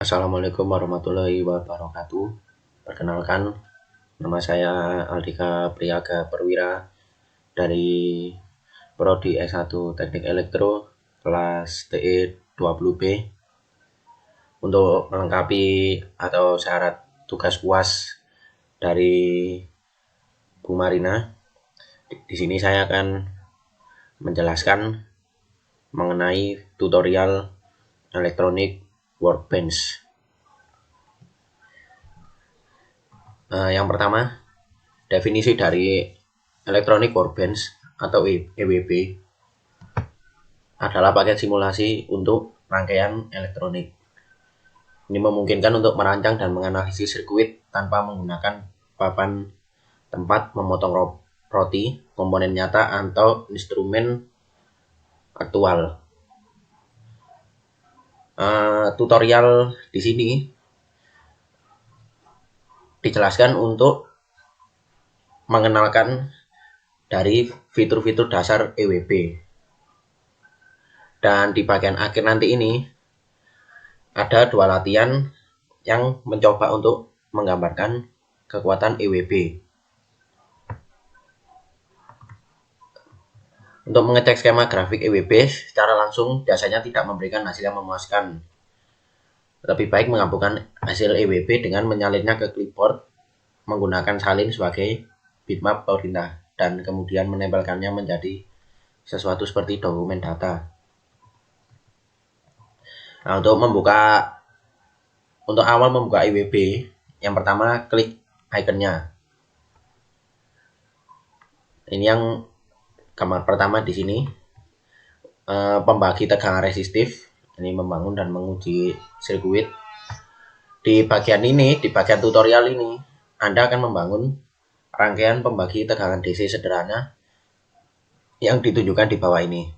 Assalamualaikum warahmatullahi wabarakatuh. Perkenalkan, nama saya Aldika Priyaga Perwira dari Prodi S1 Teknik Elektro kelas TE 20B. Untuk melengkapi atau syarat tugas UAS dari Bu Marina, di sini saya akan menjelaskan mengenai tutorial elektronik workbench. Yang pertama, definisi dari electronic workbench atau EWB adalah paket simulasi untuk rangkaian elektronik. Ini memungkinkan untuk merancang dan menganalisis sirkuit tanpa menggunakan papan tempat memotong roti, komponen nyata, atau instrumen aktual. Tutorial di sini dijelaskan untuk mengenalkan dari fitur-fitur dasar EWB. Dan di bagian akhir nanti ini ada 2 latihan yang mencoba untuk menggambarkan kekuatan EWB. Untuk mengecek skema grafik EWB secara langsung biasanya tidak memberikan hasil yang memuaskan. Lebih baik menggabungkan hasil EWB dengan menyalinnya ke clipboard menggunakan salin sebagai bitmap perintah dan kemudian menempelkannya menjadi sesuatu seperti dokumen data. Nah, untuk awal membuka EWB, yang pertama klik ikonnya. Ini yang gambar pertama di sini, pembagi tegangan resistif. Ini membangun dan menguji sirkuit. Di bagian tutorial ini, Anda akan membangun rangkaian pembagi tegangan DC sederhana yang ditunjukkan di bawah ini.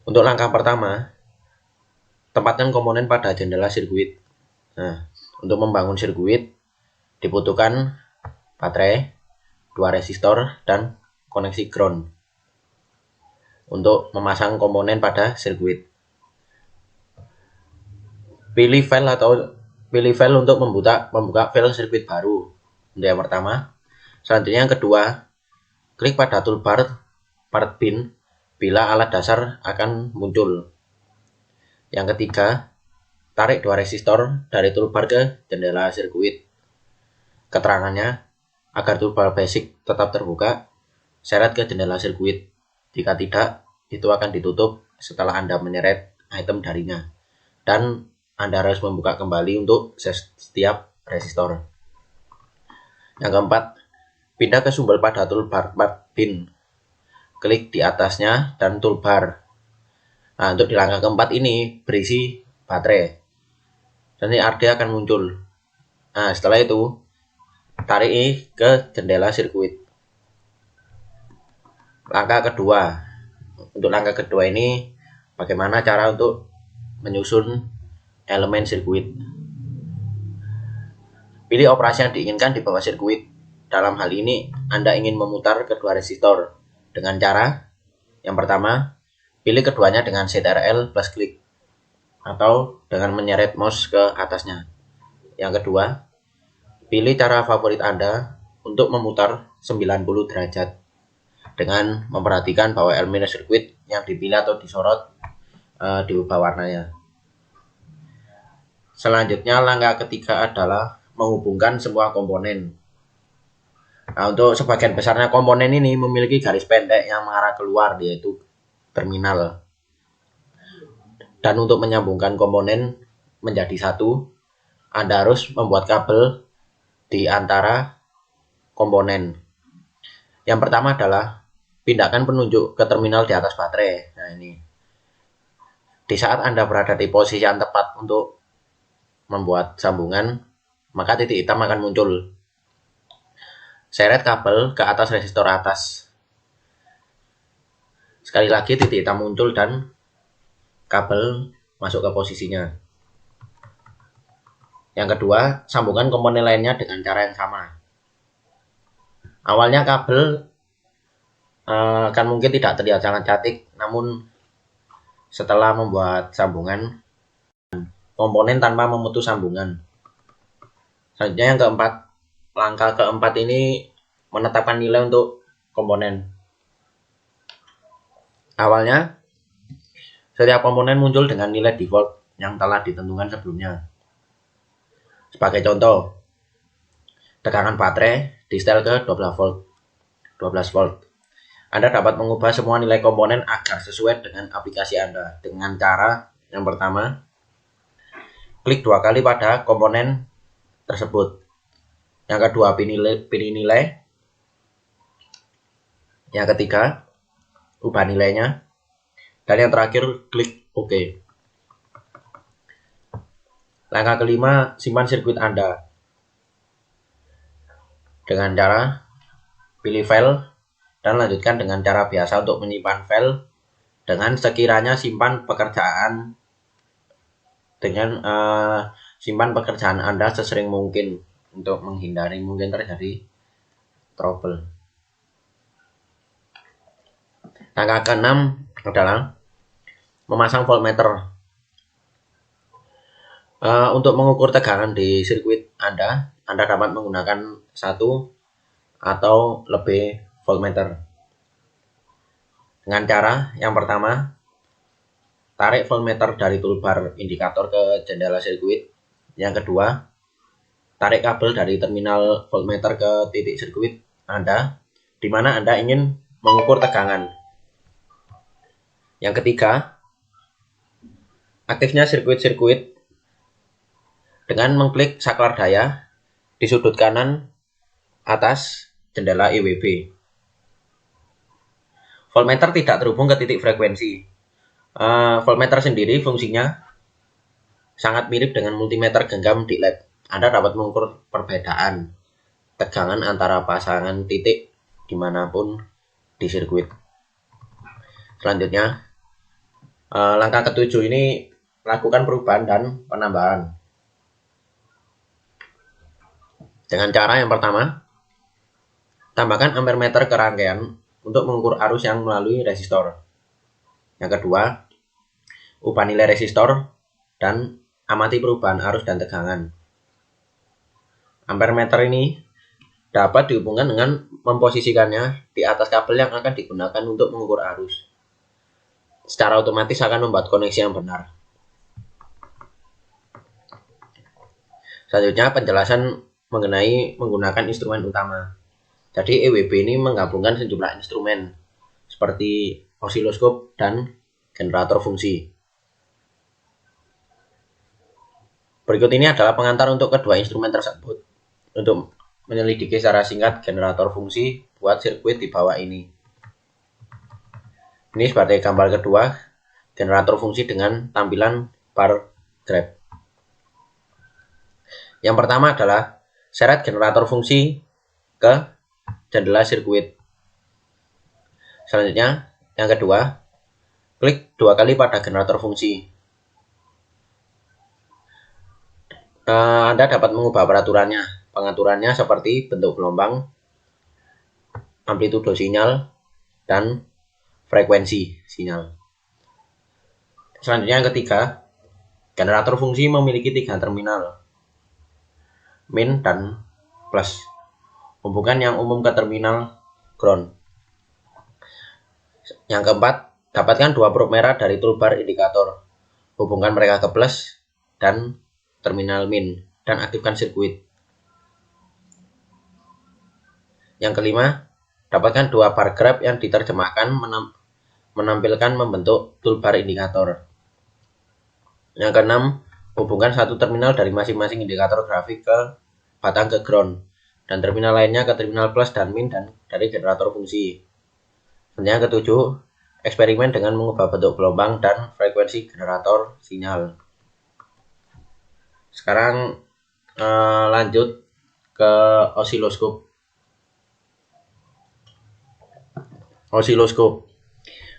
Untuk langkah pertama, tempatkan komponen pada jendela sirkuit. Nah, untuk membangun sirkuit dibutuhkan baterai, 2 resistor, dan koneksi ground untuk memasang komponen pada sirkuit. Pilih file untuk membuka file sirkuit baru. Untuk yang pertama. Selanjutnya yang kedua, klik pada toolbar part bin bila alat dasar akan muncul. Yang ketiga, tarik 2 resistor dari toolbar ke jendela sirkuit. Keterangannya, agar toolbar basic tetap terbuka, seret ke jendela sirkuit. Jika tidak, itu akan ditutup setelah Anda menyeret item darinya. Dan Anda harus membuka kembali untuk setiap resistor. Yang keempat, pindah ke sumber pada toolbar part bin. Klik di atasnya dan toolbar. Nah, untuk di langkah keempat ini berisi baterai. Dan ini RD akan muncul. Nah, setelah itu tarik ke jendela sirkuit. Untuk langkah kedua ini bagaimana cara untuk menyusun elemen sirkuit. Pilih operasi yang diinginkan di bawah sirkuit. Dalam hal ini Anda ingin memutar kedua resistor dengan cara yang pertama, pilih keduanya dengan Ctrl plus klik atau dengan menyeret mouse ke atasnya. Yang kedua, pilih cara favorit Anda untuk memutar 90 derajat dengan memperhatikan bahwa elemen sirkuit yang dipilih atau disorot diubah warnanya. Selanjutnya langkah ketiga adalah menghubungkan semua komponen. Nah, untuk sebagian besarnya komponen ini memiliki garis pendek yang mengarah keluar, yaitu terminal. Dan untuk menyambungkan komponen menjadi satu, Anda harus membuat kabel di antara komponen. Yang pertama adalah pindahkan penunjuk ke terminal di atas baterai. Nah, ini. Di saat Anda berada di posisi yang tepat untuk membuat sambungan, maka titik hitam akan muncul. Seret kabel ke atas resistor atas. Sekali lagi titik hitam muncul dan kabel masuk ke posisinya. Yang kedua, sambungkan komponen lainnya dengan cara yang sama. Awalnya kabel kan mungkin tidak terlihat sangat cantik, namun setelah membuat sambungan komponen tanpa memutus sambungan. Selanjutnya yang keempat, langkah keempat ini menetapkan nilai untuk komponen. Awalnya, setiap komponen muncul dengan nilai default yang telah ditentukan sebelumnya. Sebagai contoh, tegangan baterai di setel ke 12 volt. Anda dapat mengubah semua nilai komponen agar sesuai dengan aplikasi Anda dengan cara yang pertama, klik 2 kali pada komponen tersebut. Yang kedua, pilih nilai. Yang ketiga, ubah nilainya. Dan yang terakhir, klik OK. Langkah kelima, simpan sirkuit Anda. Dengan cara pilih file dan lanjutkan dengan cara biasa untuk menyimpan file dengan sekiranya simpan pekerjaan Anda sesering mungkin untuk menghindari mungkin terjadi trouble. Langkah keenam adalah memasang voltmeter. Untuk mengukur tegangan di sirkuit Anda dapat menggunakan satu atau lebih voltmeter. Dengan cara yang pertama, tarik voltmeter dari toolbar indikator ke jendela sirkuit. Yang kedua, tarik kabel dari terminal voltmeter ke titik sirkuit Anda, di mana Anda ingin mengukur tegangan. Yang ketiga, aktifnya sirkuit dengan mengklik saklar daya di sudut kanan atas jendela EWB. Voltmeter tidak terhubung ke titik frekuensi. Voltmeter sendiri fungsinya sangat mirip dengan multimeter genggam di lab. Anda dapat mengukur perbedaan tegangan antara pasangan titik dimanapun di sirkuit. Selanjutnya, langkah ketujuh ini lakukan perubahan dan penambahan. Dengan cara yang pertama, tambahkan ampermeter ke rangkaian untuk mengukur arus yang melalui resistor. Yang kedua, ubah nilai resistor dan amati perubahan arus dan tegangan. Ampermeter ini dapat dihubungkan dengan memposisikannya di atas kabel yang akan digunakan untuk mengukur arus. Secara otomatis akan membuat koneksi yang benar. Selanjutnya, penjelasan mengenai menggunakan instrumen utama. Jadi EWB ini menggabungkan sejumlah instrumen seperti osiloskop dan generator fungsi. Berikut ini adalah pengantar untuk kedua instrumen tersebut. Untuk menyelidiki secara singkat generator fungsi buat sirkuit di bawah ini. Ini sebagai gambar kedua, generator fungsi dengan tampilan bar graph. Yang pertama adalah seret generator fungsi ke jendela sirkuit. Selanjutnya, yang kedua, klik 2 kali pada generator fungsi. Anda dapat mengubah pengaturannya seperti bentuk gelombang, amplitudo sinyal, dan frekuensi sinyal. Selanjutnya yang ketiga, generator fungsi memiliki 3 terminal, min dan plus. Hubungan yang umum ke terminal ground. Yang keempat, dapatkan 2 probe merah dari toolbar indikator. Hubungkan mereka ke plus dan terminal min dan aktifkan sirkuit. Yang kelima, dapatkan 2 bar graph yang diterjemahkan menampilkan membentuk toolbar indikator. Yang keenam, hubungkan 1 terminal dari masing-masing indikator grafik ke batang ke ground dan terminal lainnya ke terminal plus dan min dan dari generator fungsi. Yang ketujuh, eksperimen dengan mengubah bentuk gelombang dan frekuensi generator sinyal. Sekarang lanjut ke osiloskop. Osiloskop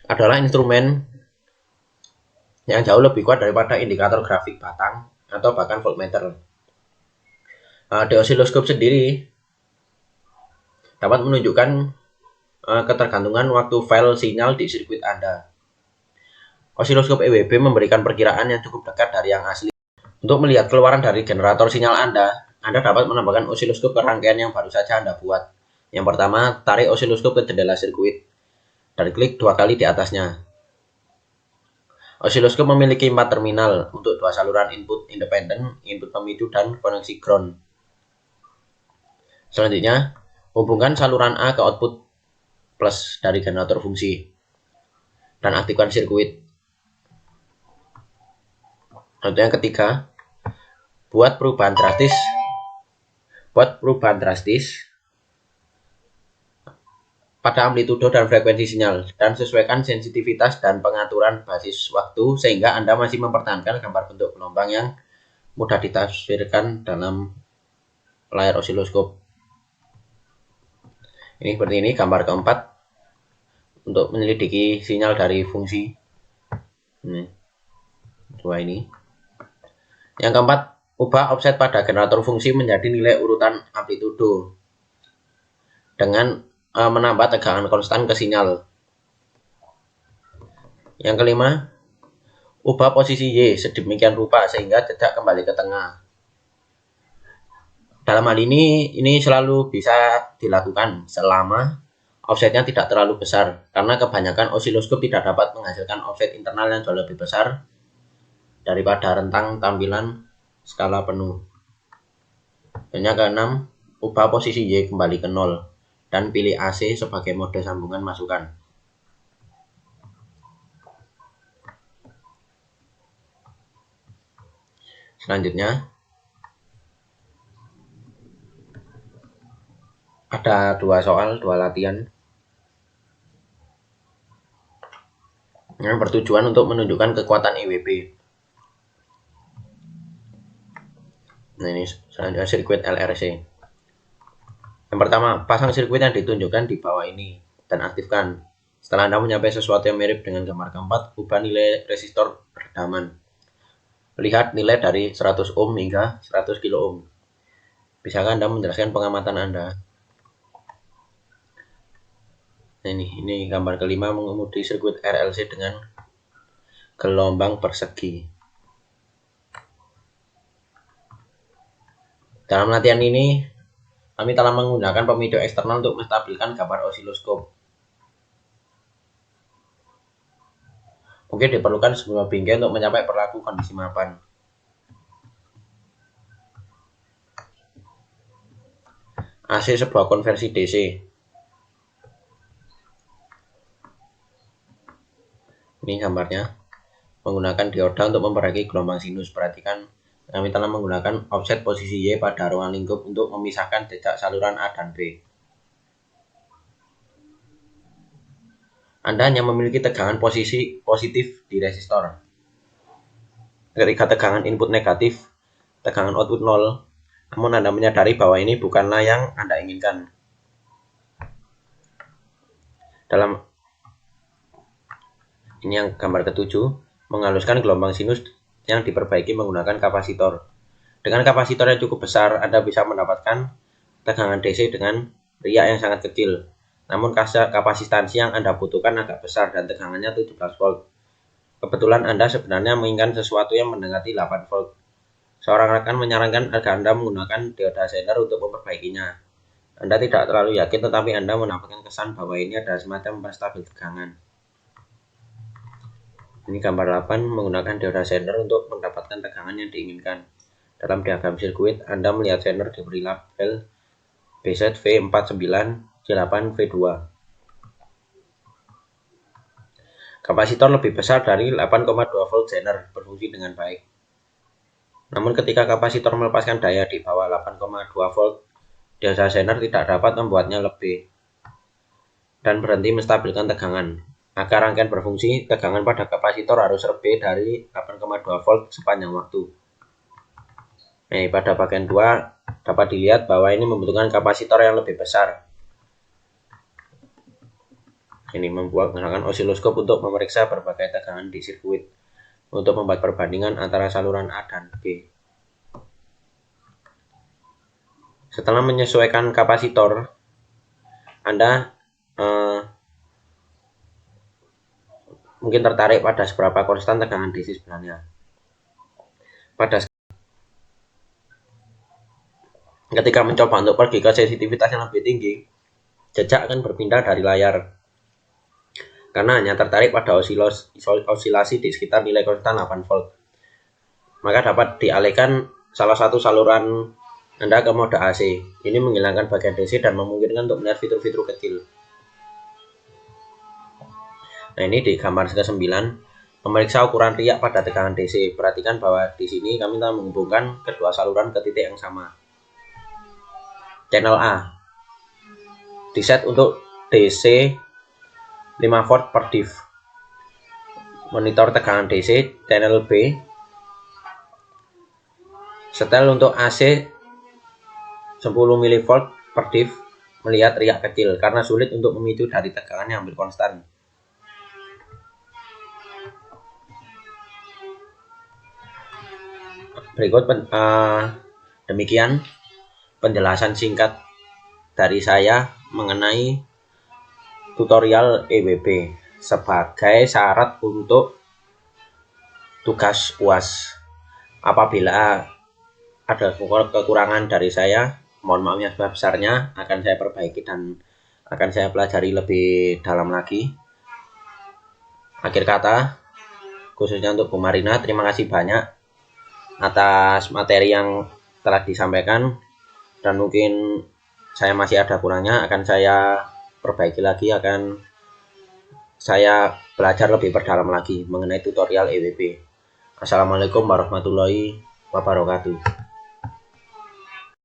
adalah instrumen yang jauh lebih kuat daripada indikator grafik batang atau bahkan voltmeter. Di osiloskop sendiri dapat menunjukkan ketergantungan waktu file sinyal di sirkuit Anda. Osiloskop EWB memberikan perkiraan yang cukup dekat dari yang asli. Untuk melihat keluaran dari generator sinyal Anda dapat menambahkan osiloskop ke rangkaian yang baru saja Anda buat. Yang pertama, tarik osiloskop ke jendela sirkuit dan klik 2 kali di atasnya. Osiloskop memiliki 4 terminal untuk 2 saluran input independen, input pemicu, dan koneksi ground. Selanjutnya, hubungkan saluran A ke output plus dari generator fungsi dan aktifkan sirkuit. Untuk yang ketiga, buat perubahan drastis pada amplitudo dan frekuensi sinyal dan sesuaikan sensitivitas dan pengaturan basis waktu sehingga Anda masih mempertahankan gambar bentuk gelombang yang mudah ditafsirkan dalam layar osiloskop. Ini seperti ini gambar keempat untuk menyelidiki sinyal dari fungsi. Ini dua ini. Yang keempat, ubah offset pada generator fungsi menjadi nilai urutan amplitudo dengan menambah tegangan konstan ke sinyal. Yang kelima, ubah posisi Y sedemikian rupa sehingga jejak kembali ke tengah. Dalam hal ini selalu bisa dilakukan selama offsetnya tidak terlalu besar, karena kebanyakan osiloskop tidak dapat menghasilkan offset internal yang jauh lebih besar daripada rentang tampilan skala penuh. Yang keenam, ubah posisi Y kembali ke 0 dan pilih AC sebagai mode sambungan masukan. Selanjutnya, ada 2 soal, 2 latihan yang bertujuan untuk menunjukkan kekuatan IWP. Nah, ini selanjutnya sirkuit LRC. Yang pertama, pasang sirkuit yang ditunjukkan di bawah ini dan aktifkan. Setelah Anda mencapai sesuatu yang mirip dengan gambar keempat, ubah nilai resistor redaman. Lihat nilai dari 100 ohm hingga 100 kilo ohm. Bisakah Anda menjelaskan pengamatan Anda? Ini gambar kelima mengemudi sirkuit RLC dengan gelombang persegi. Dalam latihan ini, kami telah menggunakan pemicu eksternal untuk menstabilkan gambar osiloskop. Mungkin diperlukan sebuah bingkai untuk mencapai perilaku kondisi mapan. AC sebuah konversi DC. Ini gambarnya. Menggunakan dioda untuk memperbaiki gelombang sinus. Perhatikan, kami telah menggunakan offset posisi Y pada ruang lingkup untuk memisahkan jejak saluran A dan B. Anda hanya memiliki tegangan positif di resistor. Ketika tegangan input negatif, tegangan output 0, namun Anda menyadari bahwa ini bukanlah yang Anda inginkan. Ini yang gambar ketujuh, menghaluskan gelombang sinus yang diperbaiki menggunakan kapasitor. Dengan kapasitor yang cukup besar, Anda bisa mendapatkan tegangan DC dengan riak yang sangat kecil. Namun kapasitansi yang Anda butuhkan agak besar dan tegangannya 17 volt. Kebetulan Anda sebenarnya menginginkan sesuatu yang mendekati 8 volt. Seorang rekan menyarankan agar Anda menggunakan dioda Zener untuk memperbaikinya. Anda tidak terlalu yakin, tetapi Anda mendapatkan kesan bahwa ini adalah semacam penstabil tegangan. Ini gambar 8 menggunakan dioda Zener untuk mendapatkan tegangan yang diinginkan. Dalam diagram sirkuit, Anda melihat Zener diberi label BZV49 J8V2. Kapasitor lebih besar dari 8,2 volt Zener berfungsi dengan baik. Namun ketika kapasitor melepaskan daya di bawah 8,2 volt, dioda Zener tidak dapat membuatnya lebih dan berhenti menstabilkan tegangan. Agar rangkaian berfungsi, tegangan pada kapasitor harus lebih dari 8,2 volt sepanjang waktu. Pada bagian 2 dapat dilihat bahwa ini membutuhkan kapasitor yang lebih besar. Ini menggunakan osiloskop untuk memeriksa berbagai tegangan di sirkuit untuk membuat perbandingan antara saluran A dan B. Setelah menyesuaikan kapasitor, Anda mungkin tertarik pada seberapa konstan tegangan DC sebenarnya. Pada Ketika mencoba untuk pergi ke sensitivitas yang lebih tinggi, jejak akan berpindah dari layar karena hanya tertarik pada osilasi di sekitar nilai konstan 8 volt. Maka dapat dialihkan salah satu saluran Anda ke mode AC. Ini menghilangkan bagian DC dan memungkinkan untuk melihat fitur-fitur kecil. Nah, ini di gambar ke-9 memeriksa ukuran riak pada tegangan DC. Perhatikan bahwa di sini kami telah menghubungkan kedua saluran ke titik yang sama. Channel A diset untuk DC 5 volt per div. Monitor tegangan DC. Channel B setel untuk AC 10 mV per div, melihat riak kecil karena sulit untuk memicu dari tegangan yang hampir konstan. Berikut demikian penjelasan singkat dari saya mengenai tutorial EWB sebagai syarat untuk tugas UAS. Apabila ada kekurangan dari saya, mohon maaf yang sebesar-besarnya, akan saya perbaiki dan akan saya pelajari lebih dalam lagi. Akhir kata, khususnya untuk Bu Marina, terima kasih banyak atas materi yang telah disampaikan, dan mungkin saya masih ada kurangnya, akan saya perbaiki lagi, akan saya belajar lebih berdalam lagi mengenai tutorial EWB. Assalamualaikum warahmatullahi wabarakatuh.